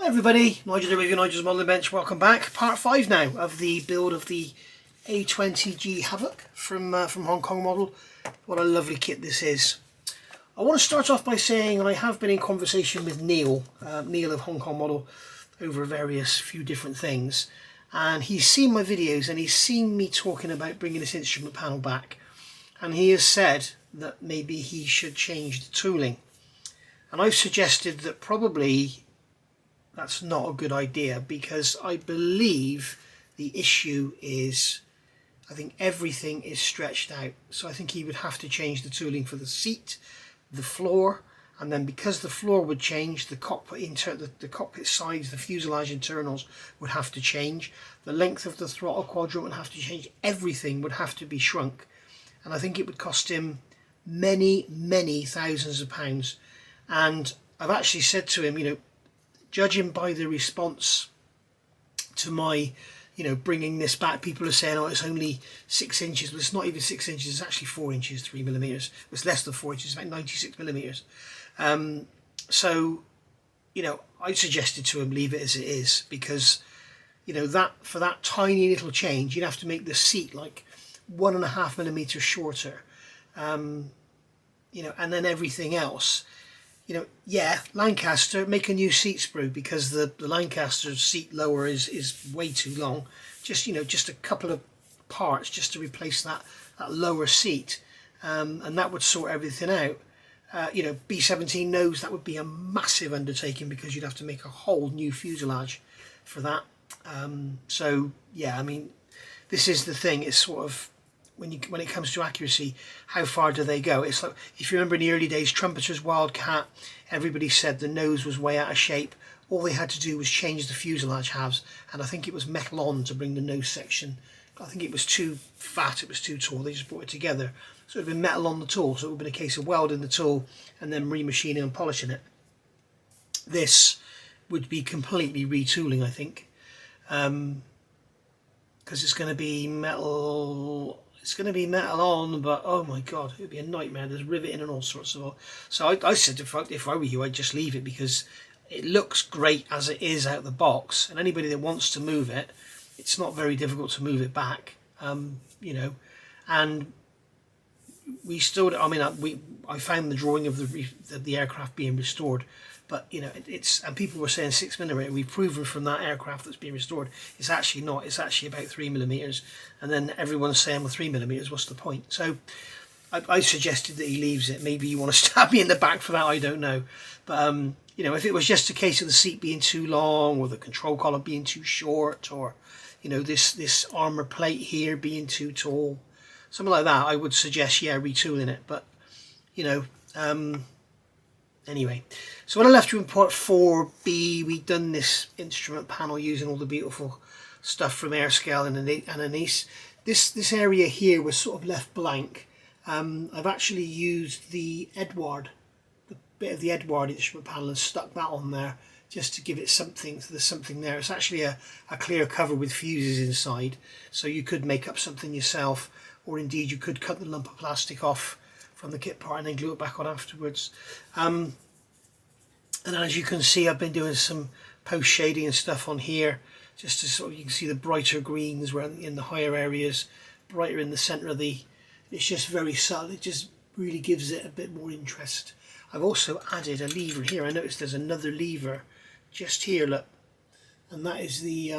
Everybody, Nigel the Review, Nigel's Modelling Bench, welcome back. Part 5 now of the build of the A-20G Havoc from Hong Kong model. What a lovely kit this is. I want to start off by saying I have been in conversation with Neil of Hong Kong Model over various few different things, and he's seen my videos and he's seen me talking about bringing this instrument panel back, and he has said that maybe he should change the tooling, and I've suggested that probably that's not a good idea, because I believe the issue is I think everything is stretched out. So I think he would have to change the tooling for the seat, the floor, and then because the floor would change, the cockpit the cockpit sides, the fuselage internals would have to change. The length of the throttle quadrant would have to change. Everything would have to be shrunk, and I think it would cost him many thousands of pounds. And I've actually said to him, judging by the response to my, bringing this back, people are saying, oh, it's only 6 inches. Well, it's not even 6 inches. It's actually 4 inches, 3 millimeters. It's less than 4 inches, about 96 millimeters. So, I suggested to him leave it as it is, because, that for that tiny little change, you'd have to make the seat like 1.5 millimeters shorter, and then everything else. Lancaster, make a new seat sprue, because the Lancaster seat lower is way too long. Just a couple of parts just to replace that lower seat, and that would sort everything out. B-17 knows that would be a massive undertaking, because you'd have to make a whole new fuselage for that. This is the thing. It's sort of, when it comes to accuracy, how far do they go? It's like, if you remember in the early days, Trumpeter's Wildcat, everybody said the nose was way out of shape. All they had to do was change the fuselage halves, and I think it was metal on to bring the nose section. I think it was too fat, it was too tall, they just brought it together. So it would have been metal on the tool, so it would have been a case of welding the tool and then remachining and polishing it. This would be completely retooling, I think, because it's going to be metal. It's going to be metal on, but oh my god, it would be a nightmare. There's riveting and all sorts of. So I said, if I were you, I'd just leave it, because it looks great as it is out the box, and anybody that wants to move it, it's not very difficult to move it back. And we still, I found the drawing of the aircraft being restored, but and people were saying 6 millimeter. We've proven from that aircraft that's being restored, it's actually not. It's actually about 3 millimeters, and then everyone's saying, well, 3 millimeters, what's the point? So I suggested that he leaves it. Maybe you want to stab me in the back for that, I don't know. But if it was just a case of the seat being too long, or the control column being too short, or this armor plate here being too tall, something like that, I would suggest retooling it. But anyway, so when I left you in part 4B, we'd done this instrument panel using all the beautiful stuff from Airscale and Anise. This area here was sort of left blank. I've actually used the bit of the Edward instrument panel, and stuck that on there just to give it something, so there's something there. It's actually a clear cover with fuses inside, so you could make up something yourself, or indeed you could cut the lump of plastic off from the kit part and then glue it back on afterwards. And as you can see, I've been doing some post shading and stuff on here, just to sort of, you can see the brighter greens were in the higher areas, brighter in the centre of it's just very subtle. It just really gives it a bit more interest. I've also added a lever here. I noticed there's another lever just here, look, and that is the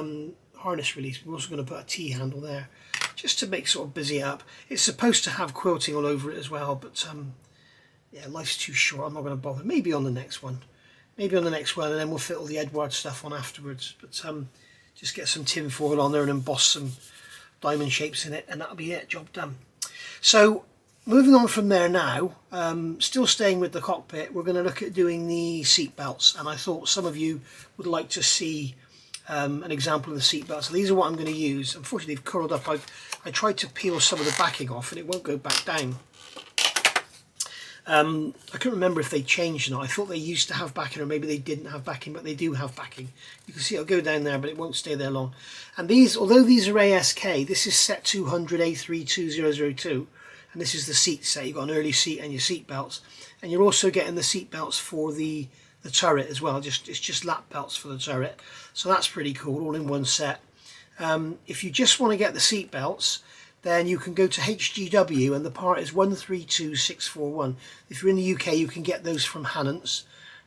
harness release. We're also going to put a T-handle there, just to make sort of busy up. It's supposed to have quilting all over it as well, but life's too short. I'm not going to bother. Maybe on the next one, and then we'll fit all the Edward stuff on afterwards. But just get some tin foil on there and emboss some diamond shapes in it, and that'll be it, job done. So moving on from there now, still staying with the cockpit, we're going to look at doing the seat belts, and I thought some of you would like to see an example of the seat belts. So these are what I'm going to use. Unfortunately, they've curled up. I tried to peel some of the backing off, and it won't go back down. I couldn't remember if they changed or not. I thought they used to have backing, or maybe they didn't have backing, but they do have backing. You can see it'll go down there, but it won't stay there long. And these, although these are ASK, this is set 200 A32002, and this is the seat set. You've got an early seat and your seat belts, and you're also getting the seat belts for the the turret as well. It's just lap belts for the turret, so that's pretty cool, all in one set. If you just want to get the seat belts, then you can go to HGW, and the part is 132641. If you're in the UK, you can get those from Hannants,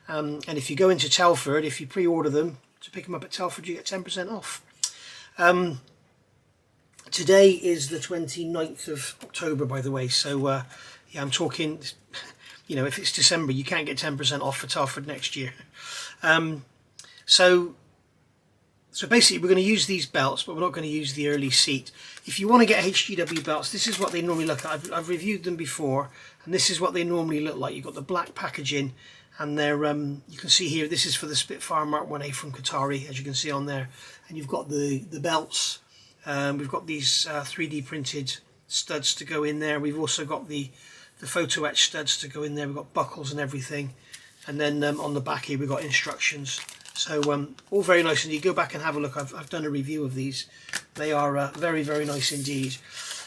and if you go into Telford, if you pre-order them to pick them up at Telford, you get 10% off. Today is the 29th of October, by the way, so yeah, I'm talking, you know, if it's December, you can't get 10% off for Telford next year. So basically we're going to use these belts, but we're not going to use the early seat. If you want to get HGW belts, this is what they normally look like. I've reviewed them before, and this is what they normally look like. You've got the black packaging, and they're you can see here, this is for the Spitfire Mark 1A from Qatari, as you can see on there, and you've got the belts. We've got these 3D printed studs to go in there. We've also got the photo etch studs to go in there. We've got buckles and everything, and then on the back here we've got instructions. So all very nice, and you go back and have a look. I've done a review of these. They are very, very nice indeed.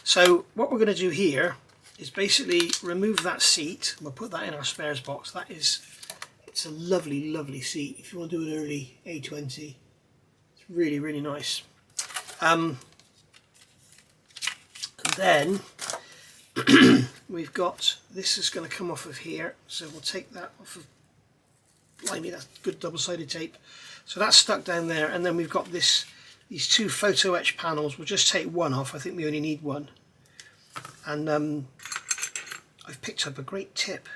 So what we're going to do here is basically remove that seat. We'll put that in our spares box. It's a lovely, lovely seat. If you want to do an early A20, it's really, really nice. And then we've got, this is going to come off of here, so we'll take that off of, blimey, that's good double-sided tape. So that's stuck down there, and then we've got these two photo etch panels. We'll just take one off. I think we only need one. And I've picked up a great tip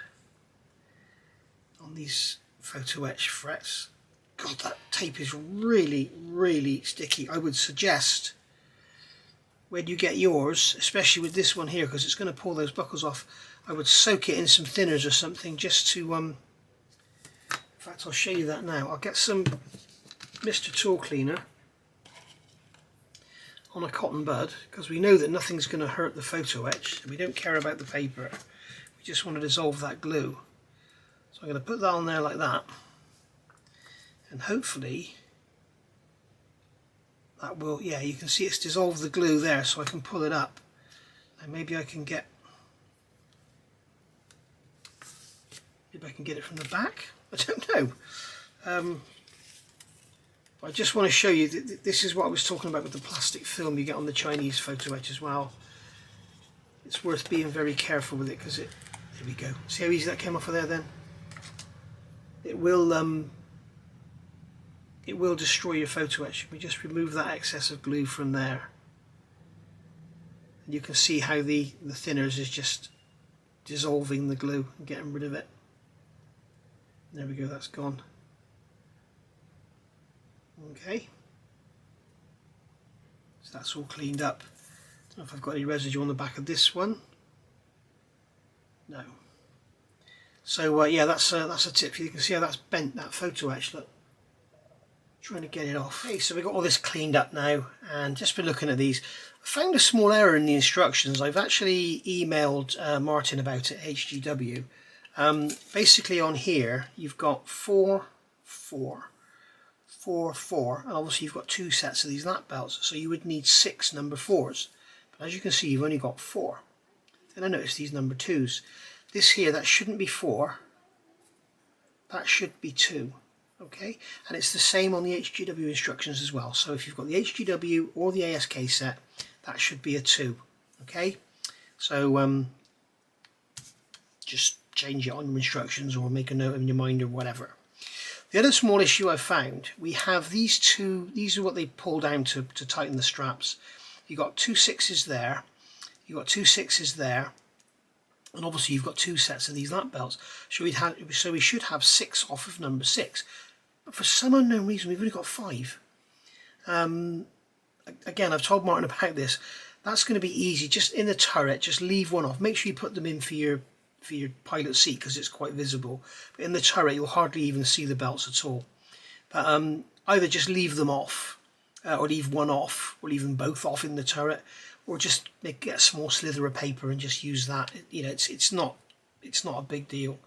on these photo etch frets. God, that tape is really, really sticky. I would suggest when you get yours, especially with this one here, because it's going to pull those buckles off, I would soak it in some thinners or something just to, in fact I'll show you that now. I'll get some Mr. Tool Cleaner on a cotton bud, because we know that nothing's going to hurt the photo etch. We don't care about the paper, we just want to dissolve that glue. So I'm going to put that on there like that, and hopefully that will, yeah, you can see it's dissolved the glue there, so I can pull it up, and maybe I can get it from the back. I don't know. I just want to show you that this is what I was talking about with the plastic film you get on the Chinese photo etch as well. It's worth being very careful with it, because there we go. See how easy that came off of there then? It will destroy your photo etch. We just remove that excess of glue from there, and you can see how the thinners is just dissolving the glue and getting rid of it. There we go, that's gone. Okay, so that's all cleaned up. I don't know if I've got any residue on the back of this one. No. So yeah, that's a tip. You can see how that's bent, that photo etch. Look, trying to get it off. Okay, so we've got all this cleaned up now, and just been looking at these. I found a small error in the instructions. I've actually emailed Martin about it, HGW. Basically on here you've got 4, 4, 4, 4, and obviously you've got 2 sets of these lap belts, so you would need 6 number 4s. But as you can see, you've only got 4. Then I noticed these number 2s. This here, that shouldn't be 4. That should be 2. Okay, and it's the same on the HGW instructions as well. So if you've got the HGW or the ASK set, that should be a 2. Okay, so just change it on your instructions or make a note in your mind or whatever. The other small issue I've found, we have these two, these are what they pull down to tighten the straps. You've got 2 6s there, you've got 2 6s there, and obviously you've got 2 sets of these lap belts. So we should have 6 off of number 6. But for some unknown reason, we've only got 5. Again, I've told Martin about this. That's going to be easy. Just in the turret, just leave one off. Make sure you put them in for your pilot seat, because it's quite visible. But in the turret, you'll hardly even see the belts at all. But either just leave them off, or leave one off, or leave them both off in the turret, or just get a small slither of paper and just use that. You know, it's not a big deal.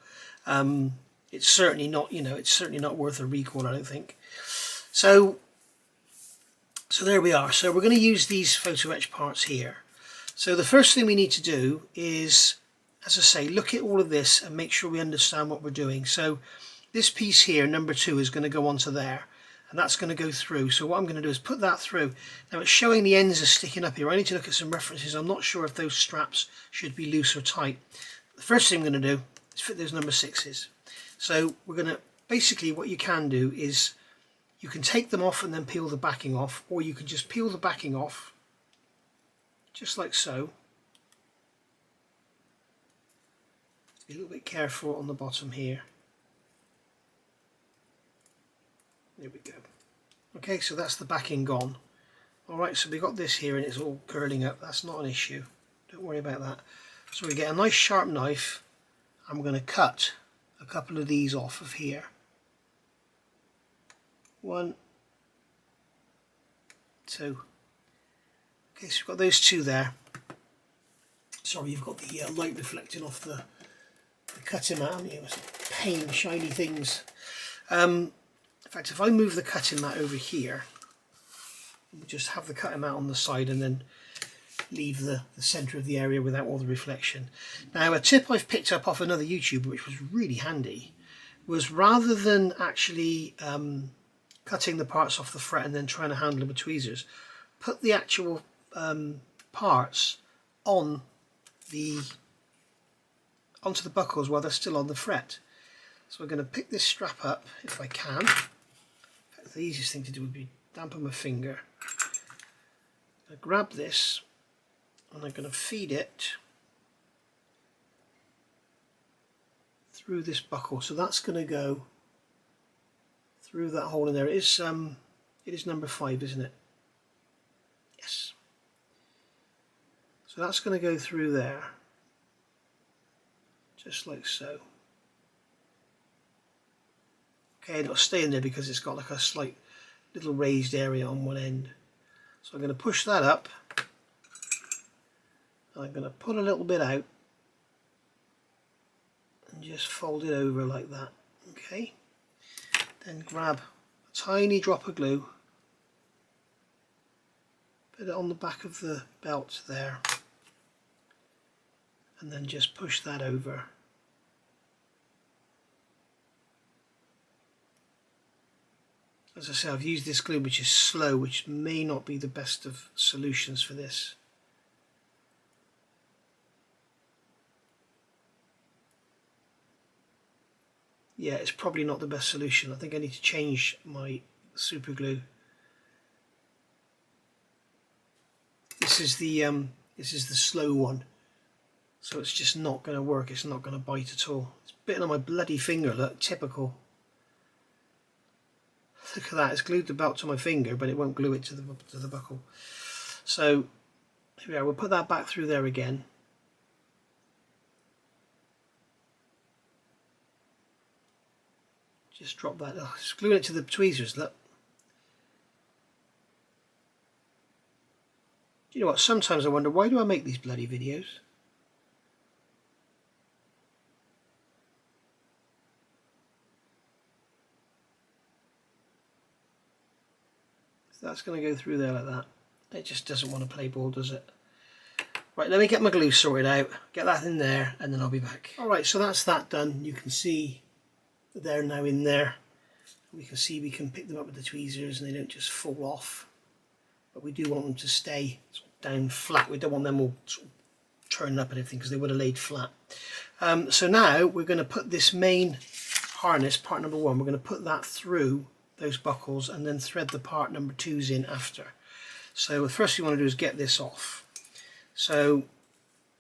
It's certainly not, it's certainly not worth a recall, I don't think. So there we are. So we're going to use these photo etch parts here. So the first thing we need to do is, as I say, look at all of this and make sure we understand what we're doing. So this piece here, number 2, is going to go onto there, and that's going to go through. So what I'm going to do is put that through. Now it's showing the ends are sticking up here. I need to look at some references. I'm not sure if those straps should be loose or tight. The first thing I'm going to do is fit those number 6s. So we're going to, basically what you can do is you can take them off and then peel the backing off, or you can just peel the backing off just like so. Be a little bit careful on the bottom here. There we go. Okay, so that's the backing gone. Alright, so we've got this here and it's all curling up. That's not an issue. Don't worry about that. So we get a nice sharp knife. I'm going to cut a couple of these off of here. 1, 2. Okay, so we've got those 2 there. Sorry, you've got the light reflecting off the cutting mat, haven't you? It's a pain, shiny things. In fact, if I move the cutting mat over here, we'll just have the cutting mat on the side and then leave the centre of the area without all the reflection. Now, a tip I've picked up off another YouTuber, which was really handy, was rather than actually cutting the parts off the fret and then trying to handle them with tweezers, put the actual parts onto the buckles while they're still on the fret. So we're going to pick this strap up if I can. In fact, the easiest thing to do would be dampen my finger. I grab this and I'm going to feed it through this buckle. So that's going to go through that hole in there. It is number 5, isn't it? Yes. So that's going to go through there, just like so. Okay, and it'll stay in there because it's got like a slight little raised area on one end. So I'm going to push that up. I'm going to pull a little bit out and just fold it over like that. Okay. Then grab a tiny drop of glue, put it on the back of the belt there, and then just push that over. As I say, I've used this glue which is slow, which may not be the best of solutions for this. Yeah, it's probably not the best solution. I think I need to change my super glue. This is the slow one, so it's just not going to work. It's not going to bite at all. It's bitten on my bloody finger. Look, typical. Look at that. It's glued the belt to my finger, but it won't glue it to the buckle. So here we are. We'll put that back through there again. Just drop that. Oh, it's gluing it to the tweezers. Look. Do you know what? Sometimes I wonder, why do I make these bloody videos? So that's going to go through there like that. It just doesn't want to play ball, does it? Right, let me get my glue sorted out, get that in there, and then I'll be back. Alright, so that's that done. You can see they're now in there. We can see we can pick them up with the tweezers and they don't just fall off, but we do want them to stay down flat. We don't want them all sort of turning up and everything, because they would have laid flat. So now we're going to put this main harness, part number 1, we're going to put that through those buckles and then thread the part number 2s in after. So the first thing you want to do is get this off. So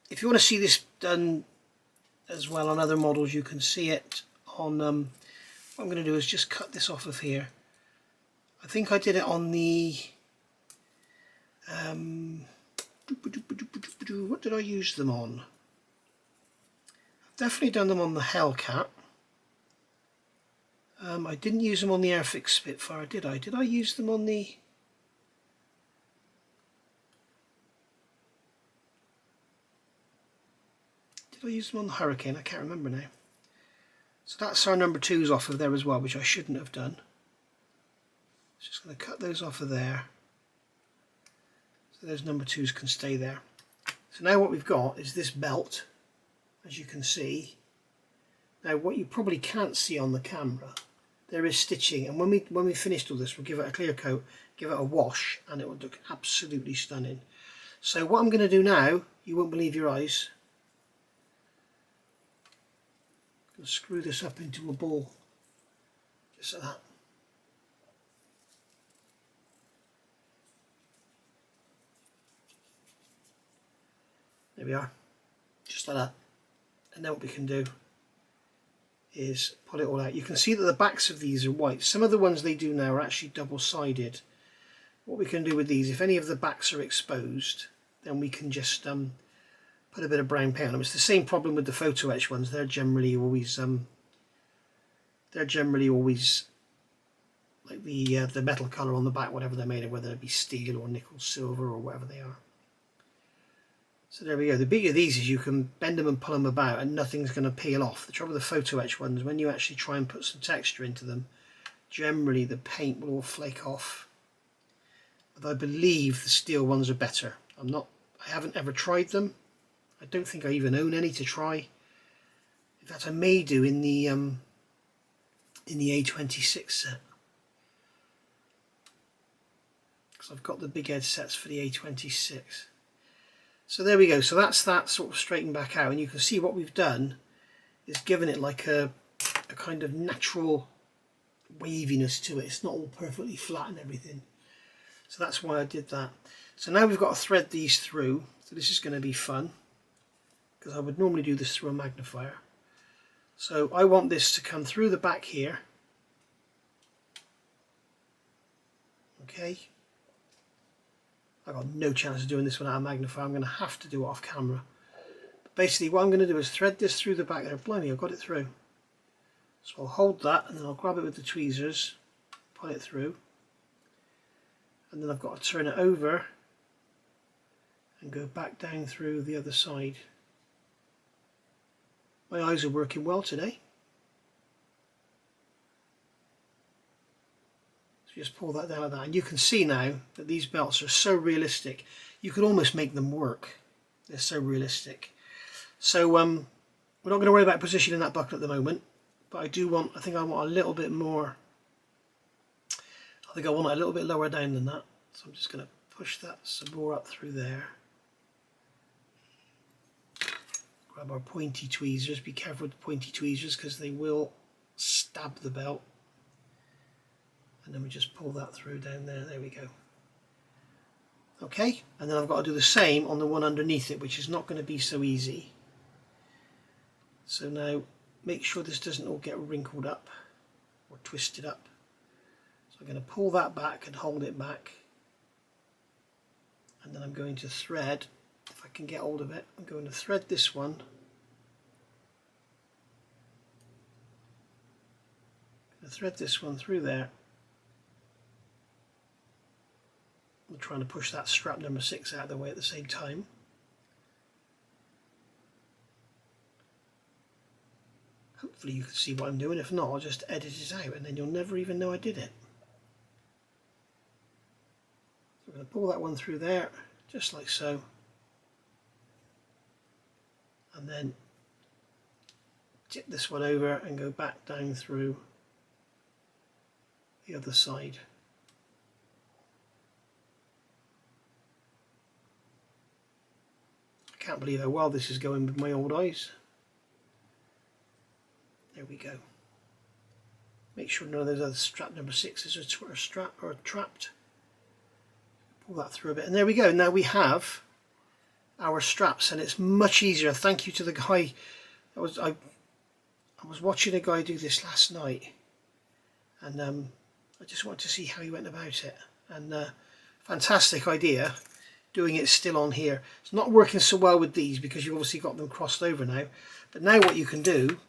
if you want to see this done as well on other models, you can see it on what I'm going to do is just cut this off of here. I think I did it on the what did I use them on? I've definitely done them on the Hellcat. I didn't use them on the Airfix Spitfire, did I? Did I use them on the... Did I use them on the Hurricane? I can't remember now. So that's our number 2s off of there as well, which I shouldn't have done. Just going to cut those off of there, so those number 2s can stay there. So now what we've got is this belt, as you can see, Now what you probably can't see on the camera, there is stitching, and when we finished all this, we'll give it a clear coat, give it a wash, and it will look absolutely stunning. So what I'm going to do now, you won't believe your eyes. I'm going to screw this up into a ball, just like that. There we are, just like that. And then what we can do is pull it all out. You can see that the backs of these are white. Some of the ones they do now are actually double-sided. What we can do with these, if any of the backs are exposed, then we can just put a bit of brown paint on them. It's the same problem with the photo etch ones. They're generally always like the metal colour on the back, whatever they're made of, whether it be steel or nickel, silver, or whatever they are. So there we go. The beauty of these is you can bend them and pull them about and nothing's going to peel off. The trouble with the photo etch ones, when you actually try and put some texture into them, generally the paint will all flake off. But I believe the steel ones are better. I haven't ever tried them. I don't think I even own any to try. In fact, I may do in the A-20G set, because I've got the big edge sets for the A-20G. So there we go. So that's that sort of straightened back out, and you can see what we've done is given it like a kind of natural waviness to it. It's not all perfectly flat and everything. So that's why I did that. So now we've got to thread these through. So this is going to be fun, because I would normally do this through a magnifier. So I want this to come through the back here. Okay. I've got no chance of doing this without a magnifier. I'm going to have to do it off camera. But basically what I'm going to do is thread this through the back there. Blimey, I've got it through. So I'll hold that and then I'll grab it with the tweezers, pull it through. And then I've got to turn it over and go back down through the other side. My eyes are working well today. So just pull that down like that, and you can see now that these belts are so realistic. You could almost make them work. They're so realistic. So we're not going to worry about positioning that buckle at the moment, but I think I want a little bit more. I think I want it a little bit lower down than that. So I'm just going to push that some more up through there. Grab our pointy tweezers. Be careful with the pointy tweezers because they will stab the belt. And then we just pull that through down there. There we go. Okay, and then I've got to do the same on the one underneath it, which is not going to be so easy. So now make sure this doesn't all get wrinkled up or twisted up. So I'm going to pull that back and hold it back. And then I'm going to thread, if I can get hold of it, I'm going to thread this one. I'm going to thread this one through there. I'm trying to push that strap number 6 out of the way at the same time. Hopefully you can see what I'm doing. If not, I'll just edit it out and then you'll never even know I did it. So I'm going to pull that one through there, just like so. And then tip this one over and go back down through the other side. I can't believe how well this is going with my old eyes. There we go. Make sure none of those other strap number 6s are trapped. Pull that through a bit, and there we go. Now we have our straps, and it's much easier. Thank you to the guy. I was watching a guy do this last night, and I just wanted to see how he went about it. And fantastic idea. Doing it still on here. It's not working so well with these because you've obviously got them crossed over now. But now what you can do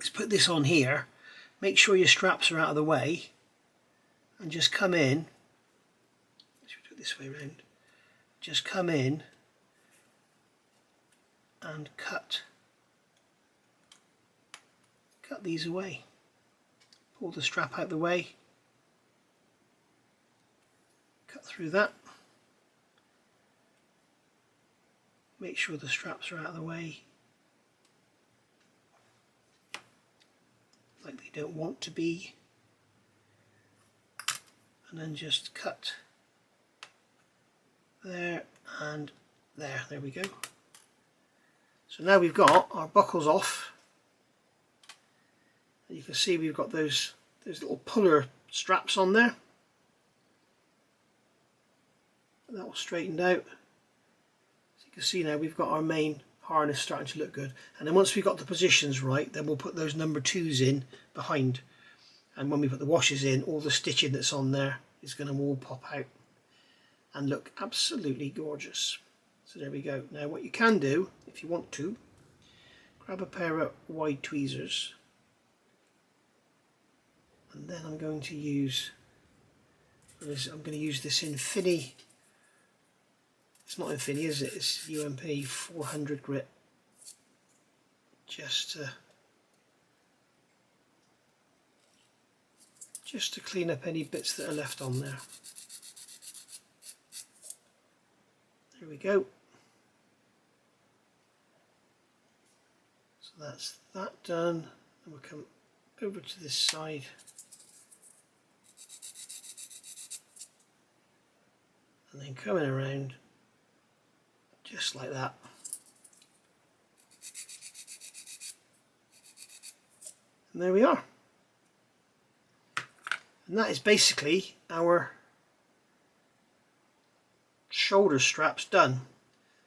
is put this on here, make sure your straps are out of the way, and just come in. Let's do it this way around. Just come in and cut these away. Pull the strap out the way, cut through that. Make sure the straps are out of the way. like they don't want to be, and then just cut there and there. There we go. So now we've got our buckles off. You can see we've got those little puller straps on there. That all straightened out. So you can see now we've got our main harness starting to look good. And then once we've got the positions right, then we'll put those number 2s in behind. And when we put the washes in, all the stitching that's on there is going to all pop out and look absolutely gorgeous. So there we go. Now what you can do, if you want to, grab a pair of wide tweezers, and then I'm going to use this Infini. It's not Infini, is it? It's UMP 400 grit. Just to clean up any bits that are left on there. There we go. So that's that done. And we'll come over to this side. And then coming around just like that. And there we are. And that is basically our shoulder straps done.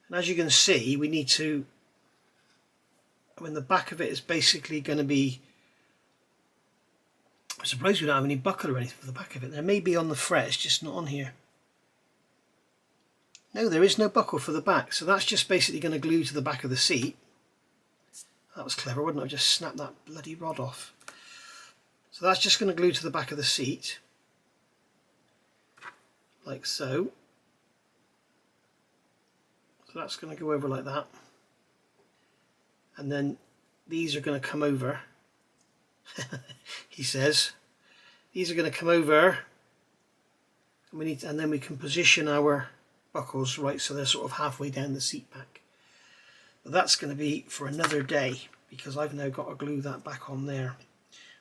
And as you can see, we need to, the back of it is basically going to be, I suppose we don't have any buckle or anything for the back of it. There may be on the fret, it's just not on here. No, there is no buckle for the back, so that's just basically going to glue to the back of the seat. That was clever, wouldn't it? I just snapped that bloody rod off. So that's just going to glue to the back of the seat, like so. So that's going to go over like that. And then these are going to come over, he says. These are going to come over, and then we can position our buckles right so they're sort of halfway down the seat back. But that's going to be for another day, because I've now got to glue that back on there.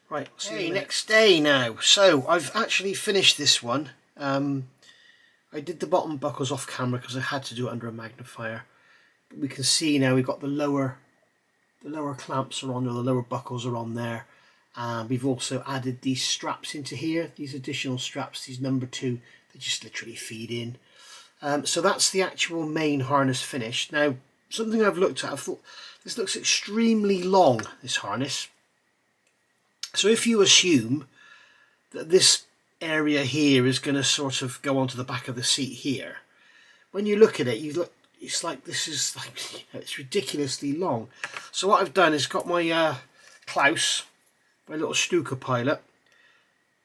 Right, hey, next day now. So I've actually finished this one. I did the bottom buckles off camera because I had to do it under a magnifier. But we can see now we've got the lower clamps are on, or the lower buckles are on there. And we've also added these straps into here, these additional straps, these number 2, they just literally feed in. So that's the actual main harness finished. Now, something I've looked at, I've thought this looks extremely long, this harness. So if you assume that this area here is going to sort of go onto the back of the seat here, when you look at it, it's like this is like, it's ridiculously long. So what I've done is got my Klaus, my little Stuka pilot.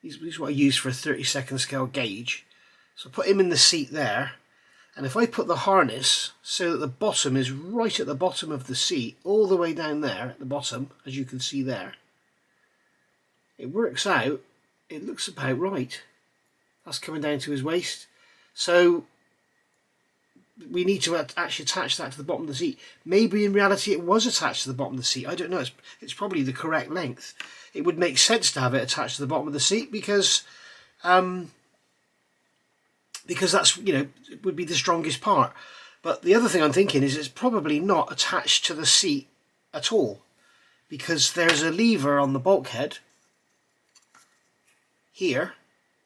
These is what I use for a 32nd scale gauge. So put him in the seat there, and if I put the harness so that the bottom is right at the bottom of the seat, all the way down there at the bottom, as you can see there, it works out, it looks about right. That's coming down to his waist. So we need to actually attach that to the bottom of the seat. Maybe in reality it was attached to the bottom of the seat. I don't know. It's probably the correct length. It would make sense to have it attached to the bottom of the seat because that's, it would be the strongest part. But the other thing I'm thinking is it's probably not attached to the seat at all, because there's a lever on the bulkhead here.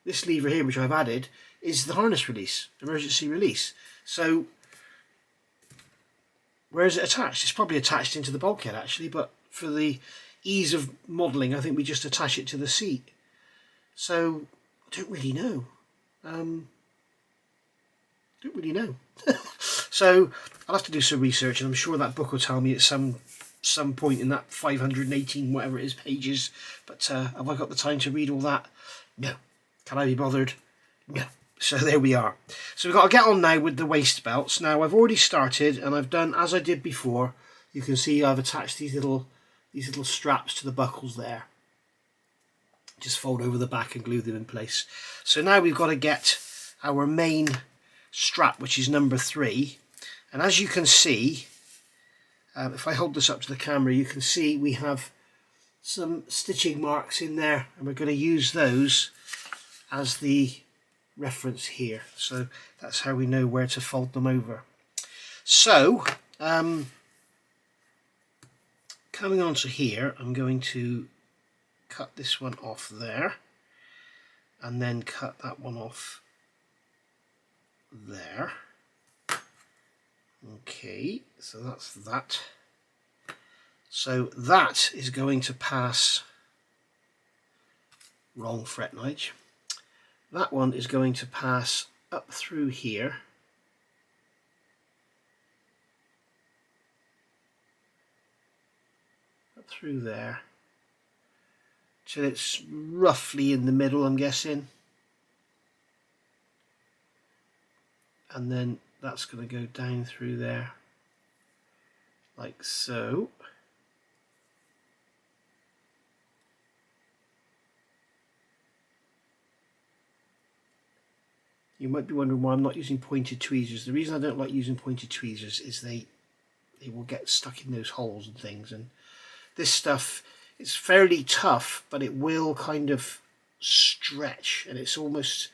This lever here, which I've added, is the harness release, emergency release. So where is it attached? It's probably attached into the bulkhead actually, but for the ease of modelling, I think we just attach it to the seat. So I don't really know. So I'll have to do some research, and I'm sure that book will tell me at some point in that 518 whatever it is pages. But have I got the time to read all that? No. Can I be bothered? No. So there we are. So we've got to get on now with the waist belts. Now I've already started, and I've done as I did before. You can see I've attached these little straps to the buckles there. Just fold over the back and glue them in place. So now we've got to get our main strap, which is number 3. And as you can see, if I hold this up to the camera, you can see we have some stitching marks in there, and we're going to use those as the reference here, so that's how we know where to fold them over. So coming on to here, I'm going to cut this one off there and then cut that one off there. Okay, so that's that. So that is going to pass, wrong fret Nige. That one is going to pass up through here, up through there, till it's roughly in the middle, I'm guessing. And then that's going to go down through there, like so. You might be wondering why I'm not using pointed tweezers. The reason I don't like using pointed tweezers is they will get stuck in those holes and things. And this stuff is fairly tough, but it will kind of stretch. And it's almost,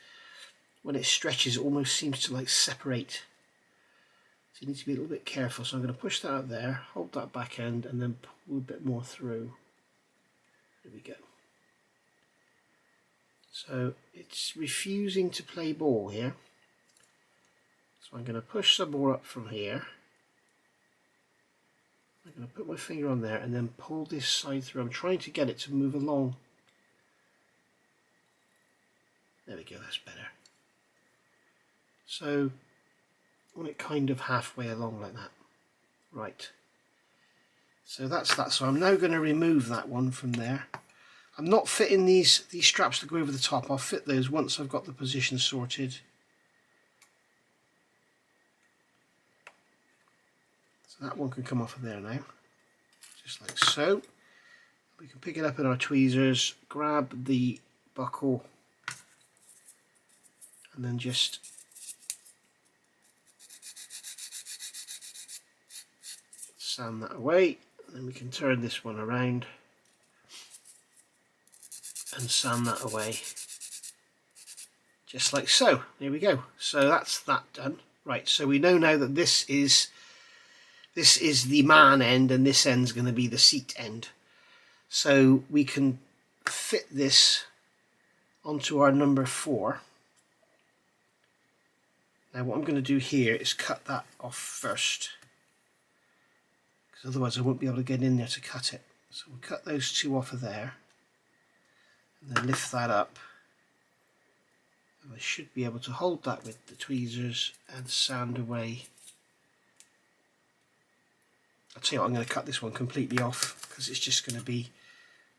when it stretches, it almost seems to like separate. So you need to be a little bit careful. So I'm going to push that out there, hold that back end, and then pull a bit more through. There we go. So it's refusing to play ball here. So I'm going to push some more up from here. I'm going to put my finger on there and then pull this side through. I'm trying to get it to move along. There we go, that's better. So I want it kind of halfway along like that. Right. So that's that. So I'm now going to remove that one from there. I'm not fitting these straps that go over the top. I'll fit those once I've got the position sorted. So that one can come off of there now, just like so. We can pick it up in our tweezers, grab the buckle, and then just sand that away. And then we can turn this one around and sand that away, just like so. There we go. So that's that done. Right, so we know now that this is the man end and this end's going to be the seat end. So we can fit this onto our number 4. Now what I'm going to do here is cut that off first, because otherwise I won't be able to get in there to cut it. So we'll cut those two off of there. And then lift that up, and I should be able to hold that with the tweezers and sand away. I'll tell you what, I'm going to cut this one completely off because it's just going to be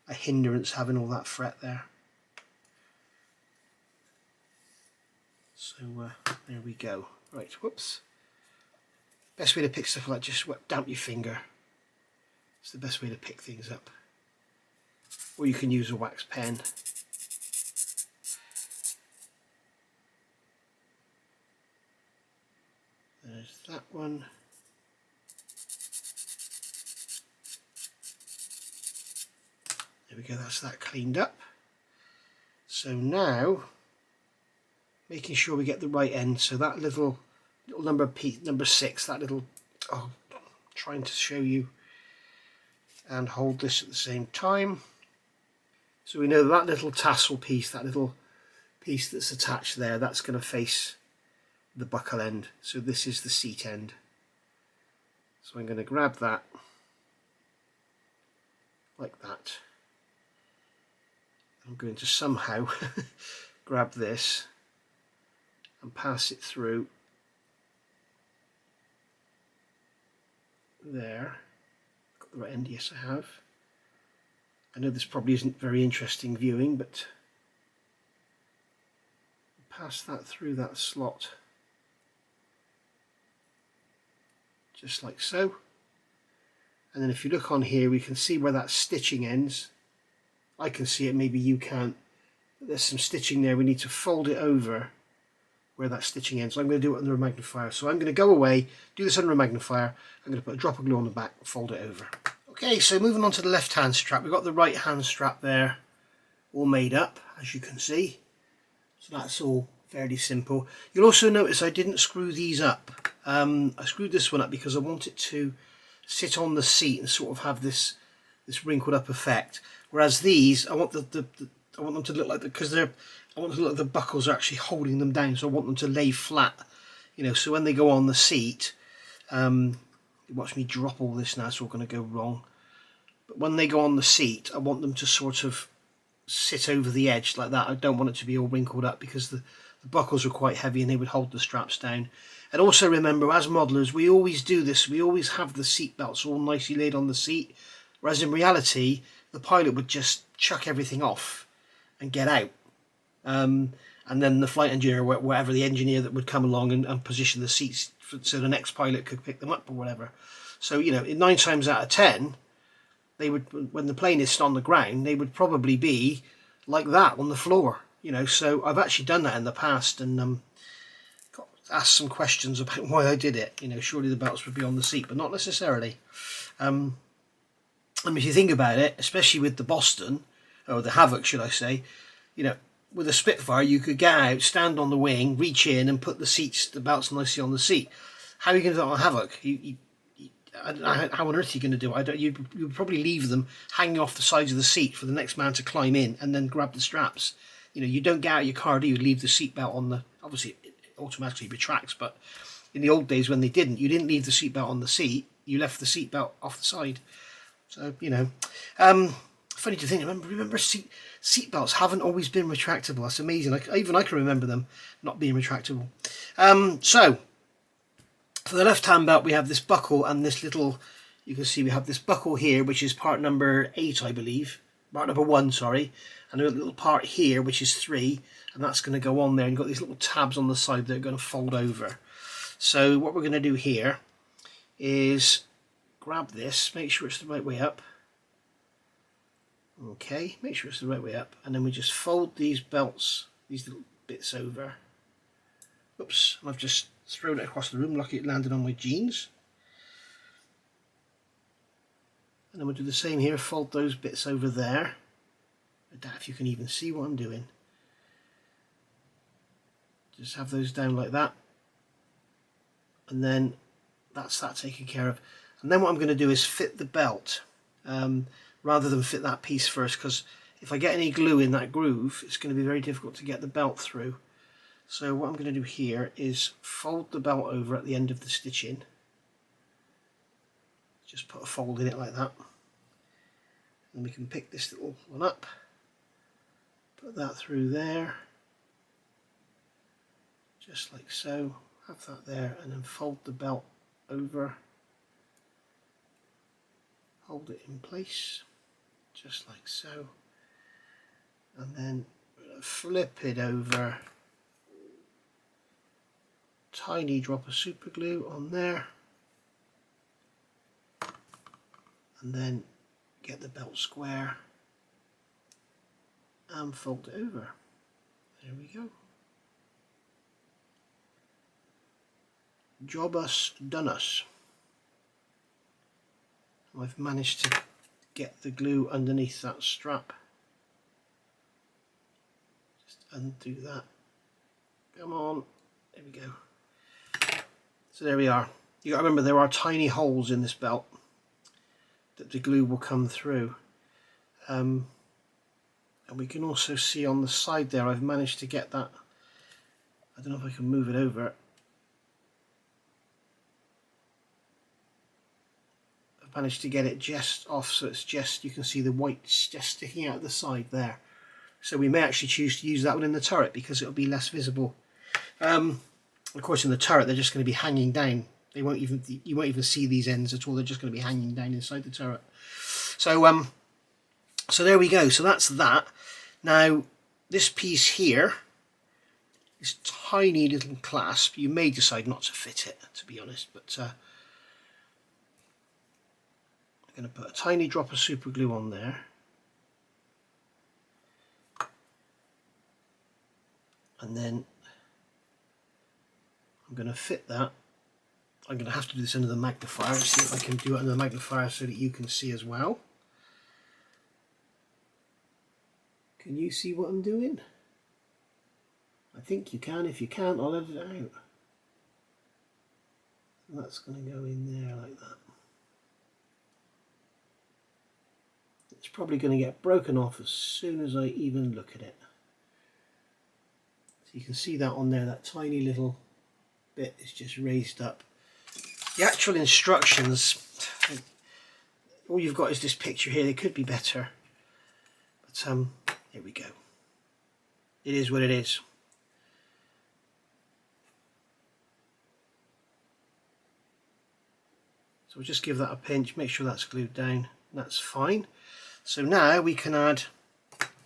a hindrance having all that fret there. So there we go. Right, whoops. Best way to pick stuff like that, just damp your finger. It's the best way to pick things up. Or you can use a wax pen. There's that one. There we go, that's that cleaned up. So now, making sure we get the right end, so that little number 6, that little, trying to show you and hold this at the same time. So we know that little tassel piece, that little piece that's attached there, that's going to face the buckle end. So this is the seat end. So I'm going to grab that like that. I'm going to somehow grab this and pass it through there. Got the right end? Yes, I have. I know this probably isn't very interesting viewing, but pass that through that slot, just like so. And then if you look on here, we can see where that stitching ends. I can see it, maybe you can't. There's some stitching there. We need to fold it over where that stitching ends. So I'm going to do it under a magnifier. So I'm going to go away, do this under a magnifier. I'm going to put a drop of glue on the back, fold it over. Okay, so moving on to the left hand strap, we've got the right hand strap there all made up, as you can see. So that's all fairly simple. You'll also notice I didn't screw these up. I screwed this one up because I want it to sit on the seat and sort of have this wrinkled up effect. Whereas these, I want I want them to look like I want them to look like the buckles are actually holding them down. So I want them to lay flat, you know. So when they go on the seat, watch me drop all this now. It's all going to go wrong. But when they go on the seat, I want them to sort of sit over the edge like that. I don't want it to be all wrinkled up because the buckles are quite heavy and they would hold the straps down. And also remember, as modelers, we always do this. We always have the seat belts all nicely laid on the seat, whereas in reality, the pilot would just chuck everything off and get out. And then the flight engineer, whatever the engineer that would come along and position the seats so the next pilot could pick them up or whatever. So, you know, 9 times out of 10, they would, when the plane is on the ground, they would probably be like that on the floor, you know. So I've actually done that in the past and got asked some questions about why I did it. You know, surely the belts would be on the seat, but not necessarily. I mean, if you think about it, especially with the Boston, or the Havoc, should I say, you know, with a Spitfire, you could get out, stand on the wing, reach in, and put the belts nicely on the seat. How are you going to do that on a Havoc? How on earth are you going to do it? You'd probably leave them hanging off the sides of the seat for the next man to climb in and then grab the straps. You know, you don't get out your car, do you? Leave the seatbelt on the... Obviously, it automatically retracts, but in the old days when they didn't, you didn't leave the seatbelt on the seat. You left the seatbelt off the side. So, you know... funny to think, remember seatbelts haven't always been retractable. That's amazing. Even I can remember them not being retractable. So, for the left-hand belt, we have this buckle and this little, you can see we have this buckle here, which is part number 8, I believe. Part number 1, sorry. And a little part here, which is 3, and that's going to go on there. And you've got these little tabs on the side that are going to fold over. So what we're going to do here is grab this, make sure it's the right way up. Okay, make sure it's the right way up, and then we just fold these belts, these little bits over. Oops, I've just thrown it across the room, lucky it landed on my jeans. And then we'll do the same here, fold those bits over there. I doubt if you can even see what I'm doing. Just have those down like that. And then that's that taken care of. And then what I'm going to do is fit the belt. Rather than fit that piece first, because if I get any glue in that groove, it's going to be very difficult to get the belt through. So what I'm going to do here is fold the belt over at the end of the stitching. Just put a fold in it like that. And we can pick this little one up, put that through there, just like so. Have that there, and then fold the belt over. Hold it in place, just like so, and then flip it over, tiny drop of super glue on there, and then get the belt square and fold it over. There we go. Job us, done us. I've managed to get the glue underneath that strap. Just undo that. Come on. There we go. So there we are. You got to remember there are tiny holes in this belt that the glue will come through. And we can also see on the side there, I've managed to get that. I don't know if I can move it over. Managed to get it just off, so it's just, you can see the white just sticking out the side there. So we may actually choose to use that one in the turret because it'll be less visible. Of course in the turret they're just going to be hanging down. They won't even, you won't even see these ends at all. They're just going to be hanging down inside the turret. So so there we go. So that's that. Now this piece here, this tiny little clasp, you may decide not to fit it, to be honest, but I'm going to put a tiny drop of super glue on there, and then I'm going to fit that I'm going to have to do this under the magnifier. See if I can do it under the magnifier so that you can see as well. Can you see what I'm doing? I think you can. If you can't, I'll edit it out. And that's going to go in there like that. It's probably going to get broken off as soon as I even look at it. So you can see that on there, that tiny little bit is just raised up. The actual instructions, all you've got is this picture here. They could be better, but here we go. It is what it is. So we'll just give that a pinch, make sure that's glued down. That's fine. So now we can add,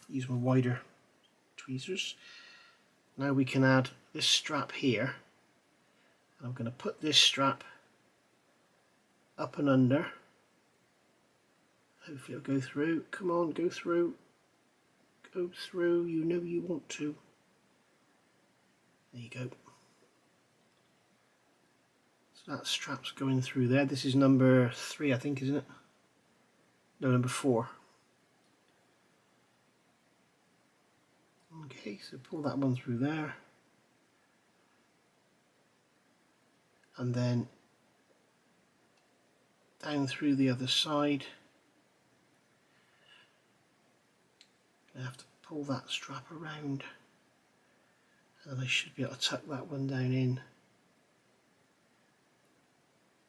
use my wider tweezers. Now we can add this strap here. I'm going to put this strap up and under. Hopefully it'll go through. Come on, go through. Go through. You know you want to. There you go. So that strap's going through there. This is number 3, I think, isn't it? No, number 4. Okay, so pull that one through there. And then down through the other side. I have to pull that strap around, and I should be able to tuck that one down in,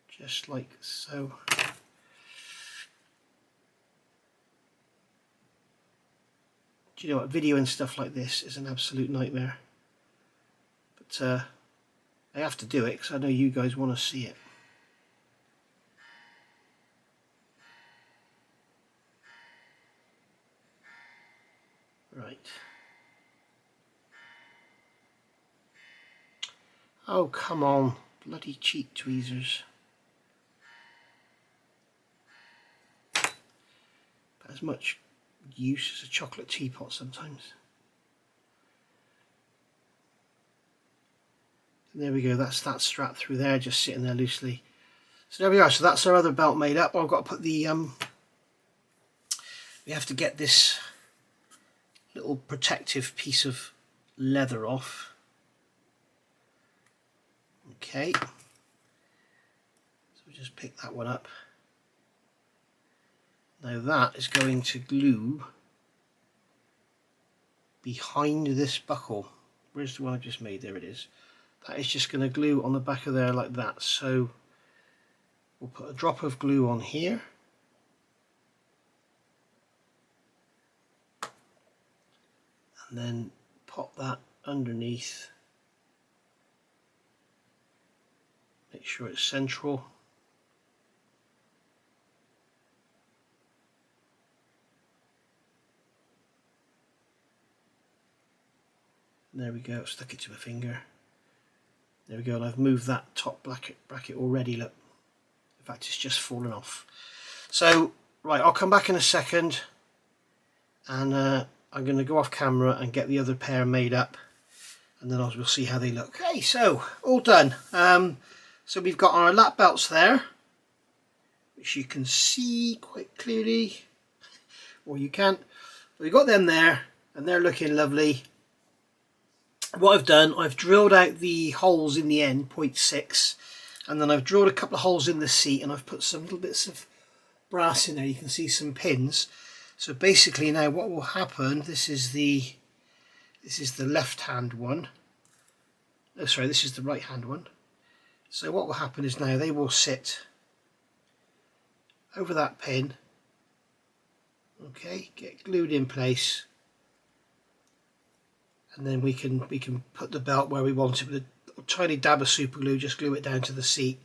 just like so. Do you know what, video and stuff like this is an absolute nightmare, but I have to do it because I know you guys want to see it. Right. Oh, come on, bloody cheap tweezers. But as much use as a chocolate teapot sometimes. And there we go, that's that strap through there, just sitting there loosely. So there we are, so that's our other belt made up. I've got to put the, we have to get this little protective piece of leather off. Okay, so we'll just pick that one up. Now that is going to glue behind this buckle. Where's the one I just made? There it is. That is just going to glue on the back of there like that. So we'll put a drop of glue on here. And then pop that underneath. Make sure it's central. And there we go, stuck it to my finger. There we go, and I've moved that top bracket already, look. In fact, it's just fallen off. So, right, I'll come back in a second, and I'm going to go off camera and get the other pair made up, and then we'll see how they look. Okay, so, all done. So we've got our lap belts there, which you can see quite clearly, or you can't. We've got them there, and they're looking lovely. What I've done, I've drilled out the holes in the end, 0.6, and then I've drilled a couple of holes in the seat, and I've put some little bits of brass in there. You can see some pins. So basically now what will happen, this is the left hand one. Oh sorry, this is the right hand one. So what will happen is now they will sit over that pin, okay, get glued in place, and then we can put the belt where we want it with a tiny dab of super glue, just glue it down to the seat,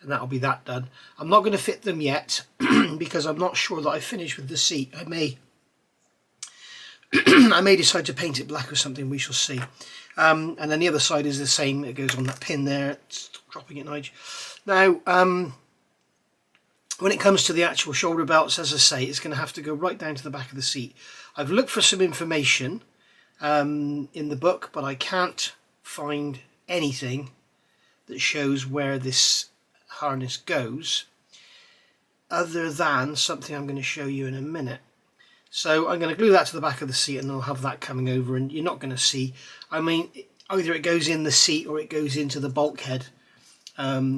and that'll be that done. I'm not going to fit them yet because I'm not sure that I finished with the seat. I may I may decide to paint it black or something, we shall see. And then the other side is the same, it goes on that pin there. Stop dropping it, Nige. Now when it comes to the actual shoulder belts, as I say, it's going to have to go right down to the back of the seat. I've looked for some information in the book, but I can't find anything that shows where this harness goes, other than something I'm going to show you in a minute. So I'm going to glue that to the back of the seat, and I'll have that coming over, and you're not going to see, I mean, either it goes in the seat or it goes into the bulkhead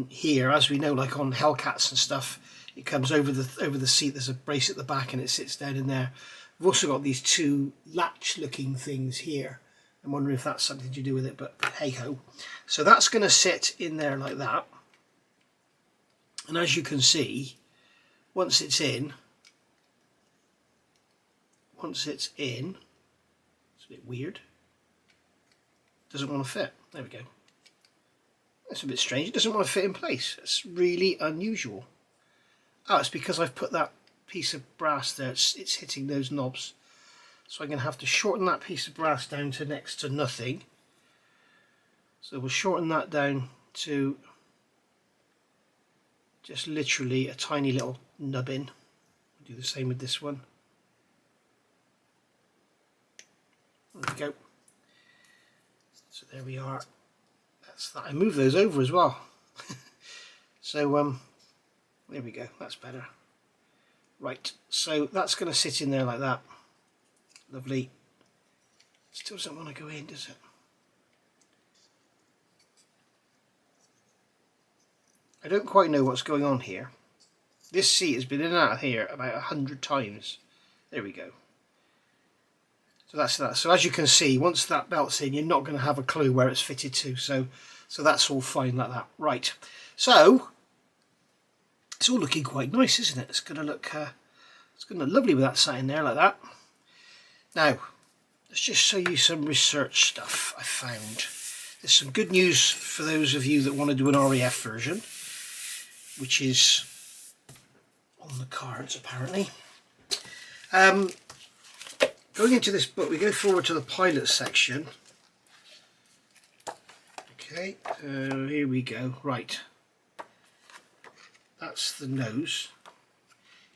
here. As we know, like on Hellcats and stuff, it comes over the seat. There's a brace at the back and it sits down in there. We've also got these two latch looking things here. I'm wondering if that's something to do with it, but hey ho. So that's going to sit in there like that, and as you can see, once it's in, it's a bit weird, doesn't want to fit. There we go. That's a bit strange. It doesn't want to fit in place. It's really unusual. Oh, it's because I've put that piece of brass there. It's hitting those knobs. So I'm going to have to shorten that piece of brass down to next to nothing. So we'll shorten that down to just literally a tiny little nubbin. We'll do the same with this one. There we go. So there we are. That's that. I move those over as well. So there we go. That's better. Right. So that's going to sit in there like that. Lovely. Still doesn't want to go in, does it? I don't quite know what's going on here. This seat has been in and out of here about 100 times. There we go. So that's that. So as you can see, once that belt's in, you're not going to have a clue where it's fitted to. So that's all fine like that. Right. So it's all looking quite nice, isn't it? It's going to look lovely with that sat in there like that. Now, let's just show you some research stuff I found. There's some good news for those of you that want to do an RAF version, which is on the cards apparently. Going into this book, we go forward to the pilot section. Okay, here we go. Right, that's the nose.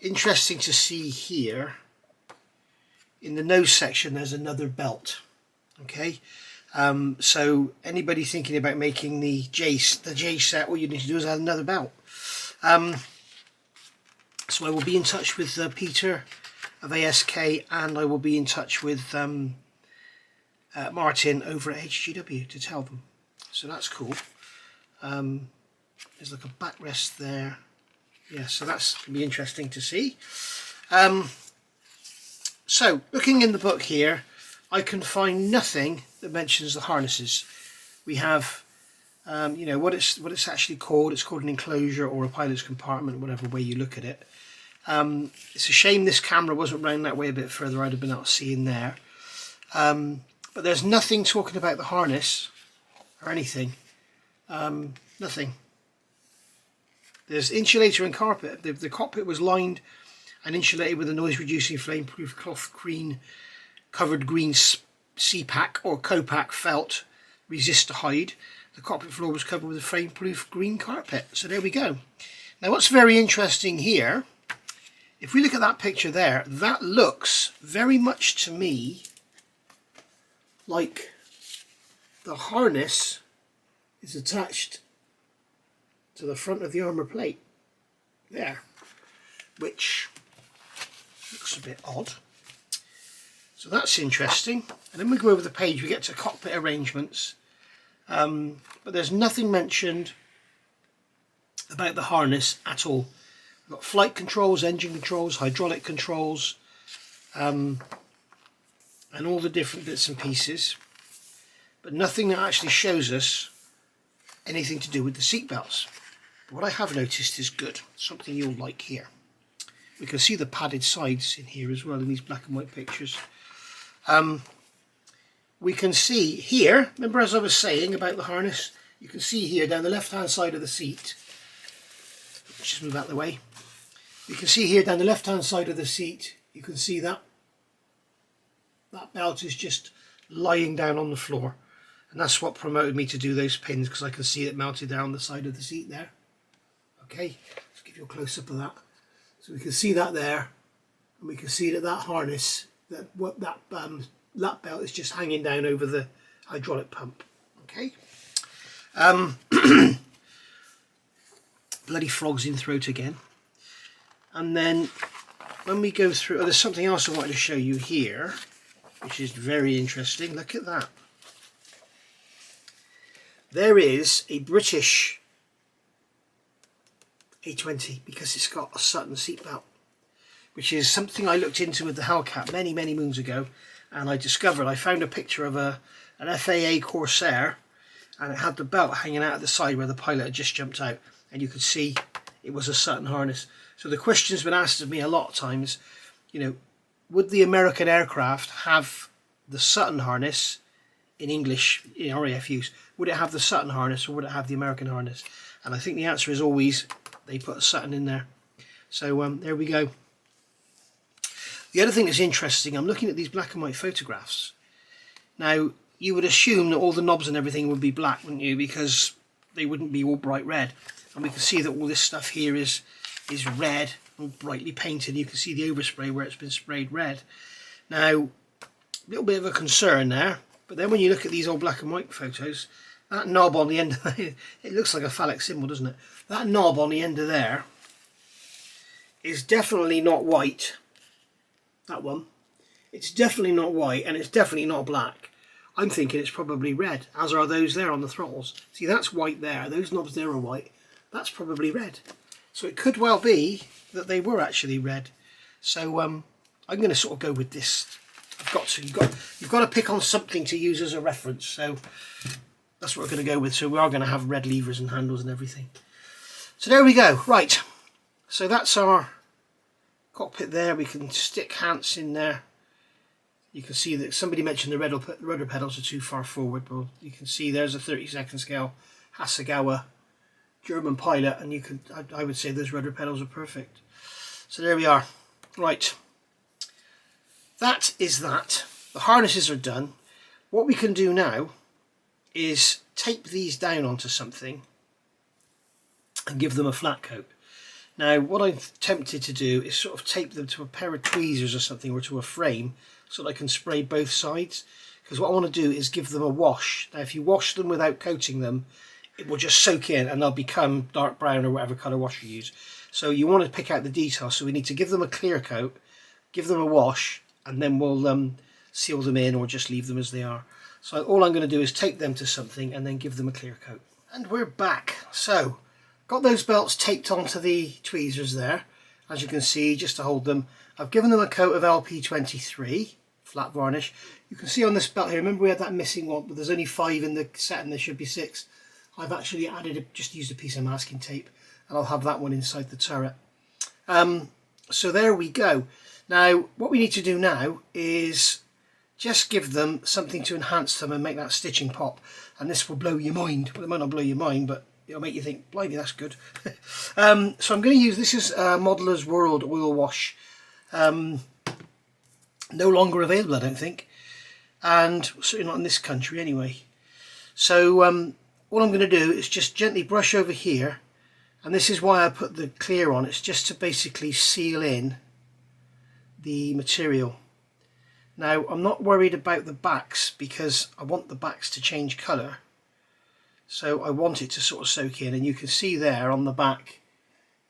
Interesting to see here, in the nose section there's another belt. Okay, so anybody thinking about making the J set, all you need to do is add another belt. So I will be in touch with Peter of ASK, and I will be in touch with Martin over at HGW to tell them. So that's cool. There's like a backrest there. Yeah, so that's going to be interesting to see. So looking in the book here, I can find nothing that mentions the harnesses. We have you know what it's actually called. It's called an enclosure or a pilot's compartment, whatever way you look at it. It's a shame this camera wasn't round that way a bit further. I'd have been able to see in there. But there's nothing talking about the harness or anything. Nothing. There's insulator and carpet. The cockpit was lined and insulated with a noise-reducing flame-proof cloth covered green C-pack or Copac felt resist to hide. The cockpit floor was covered with a flame-proof green carpet. So there we go. Now what's very interesting here, if we look at that picture there, that looks very much to me like the harness is attached to the front of the armour plate there, which looks a bit odd. So that's interesting. And then we go over the page, we get to cockpit arrangements, but there's nothing mentioned about the harness at all. We've got flight controls, engine controls, hydraulic controls, and all the different bits and pieces, but nothing that actually shows us anything to do with the seat belts. What I have noticed is good, something you'll like here. We can see the padded sides in here as well in these black and white pictures. We can see here, remember as I was saying about the harness, you can see here down the left hand side of the seat, let's just move out of the way, you can see here down the left hand side of the seat, you can see that belt is just lying down on the floor, and that's what promoted me to do those pins, because I can see it mounted down the side of the seat there. Okay, let's give you a close-up of that. So we can see that there, and we can see that harness, that belt is just hanging down over the hydraulic pump. Okay. bloody frog's in throat again. And then when we go through, there's something else I wanted to show you here, which is very interesting. Look at that. There is a British A-20 because it's got a Sutton seatbelt, which is something I looked into with the Hellcat many moons ago, and I found a picture of an FAA Corsair, and it had the belt hanging out at the side where the pilot had just jumped out, and you could see it was a Sutton harness. So the question's been asked of me a lot of times, you know, would the American aircraft have the Sutton harness in English, in RAF use? Would it have the Sutton harness or would it have the American harness? And I think the answer is always they put a Sutton in there. So there we go. The other thing that's interesting, I'm looking at these black and white photographs. Now, you would assume that all the knobs and everything would be black, wouldn't you? Because they wouldn't be all bright red. And we can see that all this stuff here is red and brightly painted. You can see the overspray where it's been sprayed red. Now, a little bit of a concern there. But then when you look at these old black and white photos, that knob on the end of it looks like a phallic symbol, doesn't it? That knob on the end of there is definitely not white. That one. It's definitely not white, and it's definitely not black. I'm thinking it's probably red, as are those there on the throttles. See, that's white there. Those knobs there are white. That's probably red. So it could well be that they were actually red. So I'm going to sort of go with this. You've got to pick on something to use as a reference. So that's what we're going to go with. So we are going to have red levers and handles and everything. So there we go. Right. So that's our cockpit there. We can stick Hans in there. You can see that somebody mentioned the rudder pedals are too far forward. Well, you can see there's a 32nd scale Hasegawa German pilot, and I would say those rudder pedals are perfect. So there we are. Right. That is that. The harnesses are done. What we can do now is tape these down onto something and give them a flat coat. Now, what I'm tempted to do is sort of tape them to a pair of tweezers or something, or to a frame, so that I can spray both sides. Because what I want to do is give them a wash. Now, if you wash them without coating them, it will just soak in and they'll become dark brown or whatever colour wash you use. So you want to pick out the details. So we need to give them a clear coat, give them a wash, and then we'll seal them in or just leave them as they are. So all I'm going to do is tape them to something and then give them a clear coat. And we're back. So got those belts taped onto the tweezers there, as you can see, just to hold them. I've given them a coat of LP23 flat varnish. You can see on this belt here, remember we had that missing one, but there's only 5 in the set and there should be 6. I've actually just used a piece of masking tape, and I'll have that one inside the turret. So there we go. Now what we need to do now is just give them something to enhance them and make that stitching pop, and this will blow your mind. Well, it might not blow your mind, but it'll make you think, blimey, that's good. So I'm going to use, this is Modeler's World oil wash. No longer available, I don't think, and certainly not in this country anyway. So what I'm going to do is just gently brush over here, and this is why I put the clear on. It's just to basically seal in the material. Now I'm not worried about the backs because I want the backs to change colour, so I want it to sort of soak in, and you can see there on the back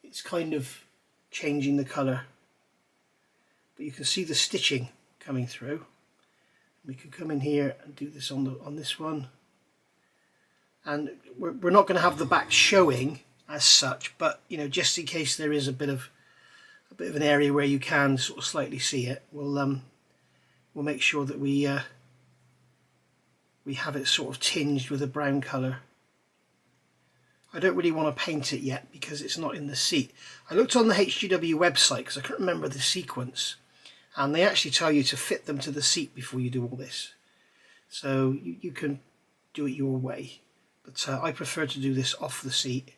it's kind of changing the colour, but you can see the stitching coming through. We can come in here and do this on this one, and we're not going to have the back showing as such, but you know, just in case there is a bit of an area where you can sort of slightly see it, we'll make sure that we have it sort of tinged with a brown colour. I don't really want to paint it yet because it's not in the seat. I looked on the HGW website because I couldn't remember the sequence, and they actually tell you to fit them to the seat before you do all this. So you can do it your way, but I prefer to do this off the seat.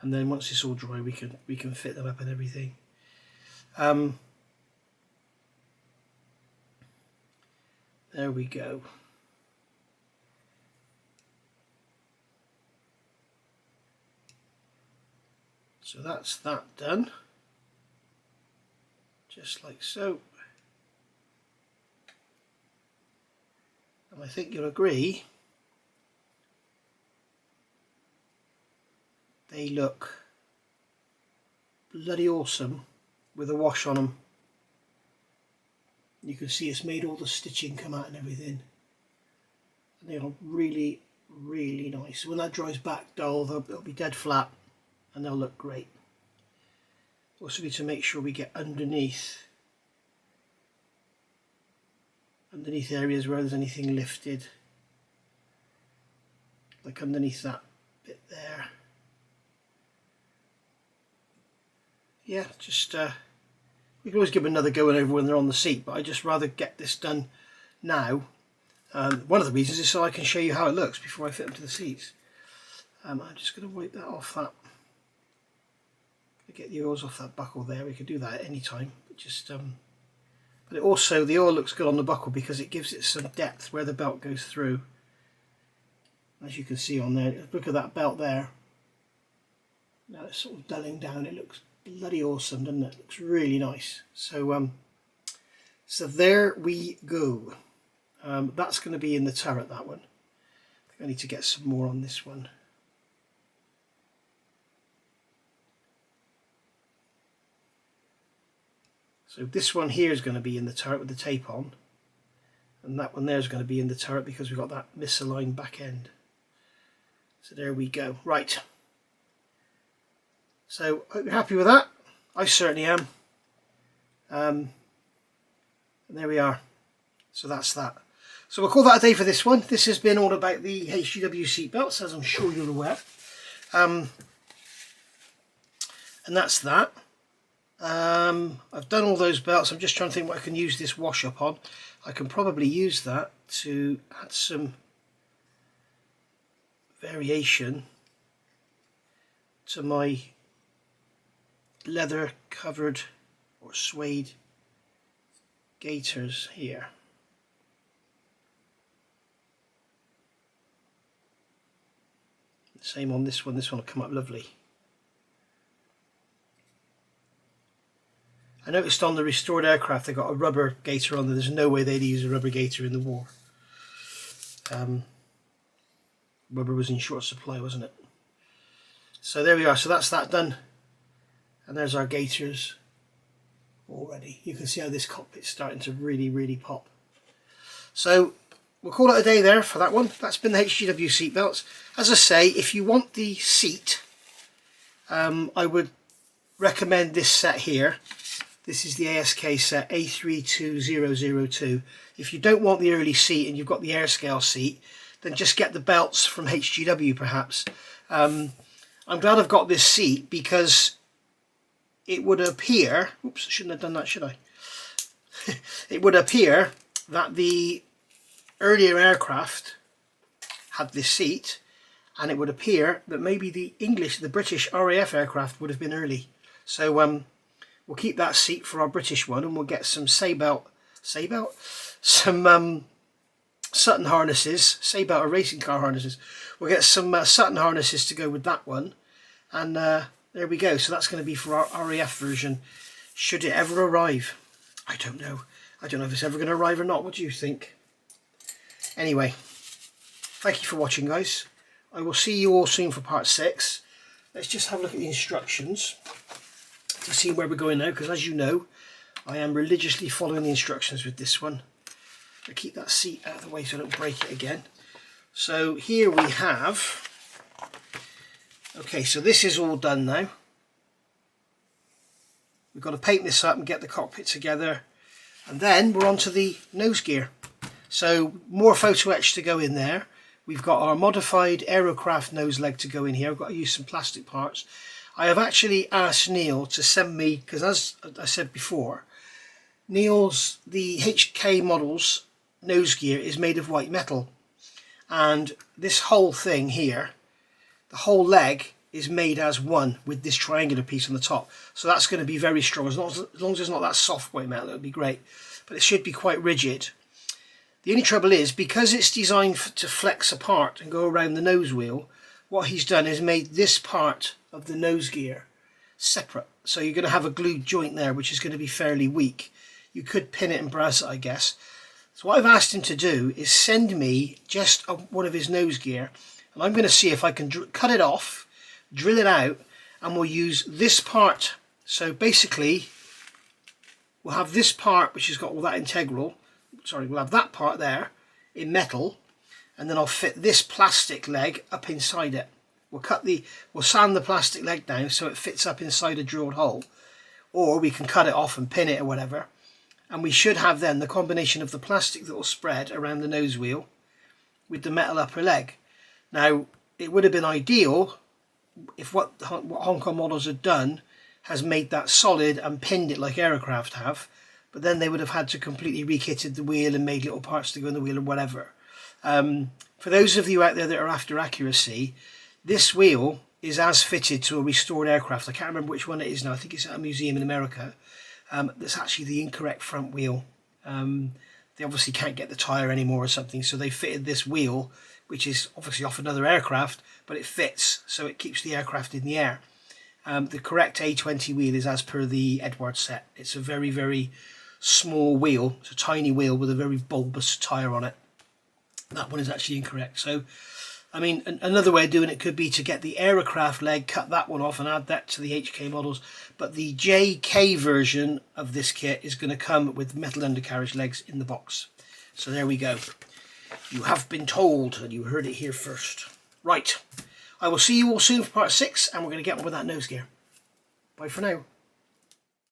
And then once it's all dry, we can fit them up and everything. There we go. So that's that done, just like so. And I think you'll agree they look bloody awesome with a wash on them. You can see it's made all the stitching come out and everything. And they are really, really nice. When that dries back dull, they'll be dead flat and they'll look great. Also need to make sure we get underneath areas where there's anything lifted, like underneath that bit there. Yeah, just we can always give them another go over when they're on the seat, but I just rather get this done now. One of the reasons is so I can show you how it looks before I fit them to the seats. I'm just going to wipe that off that. Get the oils off that buckle there. We could do that at any time, but just but it also, the oil looks good on the buckle because it gives it some depth where the belt goes through, as you can see on there. Look at that belt there. Now it's sort of dulling down. It looks bloody awesome, doesn't it? It looks really nice. So so there we go. That's going to be in the turret, that one. I think I need to get some more on this one. So this one here is going to be in the turret with the tape on, and that one there is going to be in the turret because we've got that misaligned back end. So there we go. Right. So hope you're happy with that. I certainly am. And there we are. So that's that. So we'll call that a day for this one. This has been all about the HGW seat belts, as I'm sure you're aware. And that's that. I've done all those belts. I'm just trying to think what I can use this wash up on. I can probably use that to add some variation to my leather covered or suede gaiters here. Same on this one. This one will come up lovely. I noticed on the restored aircraft they got a rubber gaiter on there. There's no way they'd use a rubber gaiter in the war. Rubber was in short supply, wasn't it? So there we are. So that's that done. And there's our gaiters already. You can see how this cockpit's starting to really, really pop. So we'll call it a day there for that one. That's been the HGW seat belts. As I say, if you want the seat, I would recommend this set here. This is the ASK set A32002. If you don't want the early seat and you've got the airscale seat, then just get the belts from HGW perhaps. I'm glad I've got this seat because it would appear, oops, I shouldn't have done that, should I? It would appear that the earlier aircraft had this seat, and it would appear that maybe the British RAF aircraft would have been early. So we'll keep that seat for our British one, and we'll get some some Sutton harnesses. Saybelt are racing car harnesses. We'll get some Sutton harnesses to go with that one, and there we go. So that's going to be for our RAF version, should it ever arrive. I don't know. I don't know if it's ever going to arrive or not. What do you think? Anyway, thank you for watching, guys. I will see you all soon for part 6. Let's just have a look at the instructions to see where we're going now, because as you know, I am religiously following the instructions with this one. I keep that seat out of the way so I don't break it again. So here we have, okay, so this is all done now. We've got to paint this up and get the cockpit together, and then we're on to the nose gear. So more photo etch to go in there. We've got our modified aerocraft nose leg to go in here. I've got to use some plastic parts. I have actually asked Neil to send me, because as I said before, Neil's, the HK models nose gear is made of white metal, and this whole thing here, the whole leg is made as one with this triangular piece on the top, so that's going to be very strong. As long as it's not that soft white metal, it would be great, but it should be quite rigid. The only trouble is, because it's designed to flex apart and go around the nose wheel, what he's done is made this part of the nose gear separate, so you're going to have a glued joint there, which is going to be fairly weak. You could pin it and brass it, I guess. So what I've asked him to do is send me just one of his nose gear, and I'm going to see if I can cut it off, drill it out, and we'll use this part. So basically we'll have this part which has got all that integral, sorry, we'll have that part there in metal, and then I'll fit this plastic leg up inside it. We'll sand the plastic leg down so it fits up inside a drilled hole, or we can cut it off and pin it or whatever, and we should have then the combination of the plastic that will spread around the nose wheel with the metal upper leg. Now it would have been ideal if what Hong Kong models had done has made that solid and pinned it like aircraft have, but then they would have had to completely rekitted the wheel and made little parts to go in the wheel or whatever. For those of you out there that are after accuracy, this wheel is as fitted to a restored aircraft. I can't remember which one it is now. I think it's at a museum in America. That's actually the incorrect front wheel. They obviously can't get the tyre anymore or something, so they fitted this wheel, which is obviously off another aircraft, but it fits, so it keeps the aircraft in the air. The correct A20 wheel is as per the Edwards set. It's a very, very small wheel. It's a tiny wheel with a very bulbous tyre on it. That one is actually incorrect. So, I mean, another way of doing it could be to get the aircraft leg, cut that one off and add that to the HK models. But the JK version of this kit is going to come with metal undercarriage legs in the box. So there we go. You have been told, and you heard it here first. Right. I will see you all soon for part 6, and we're going to get on with that nose gear. Bye for now.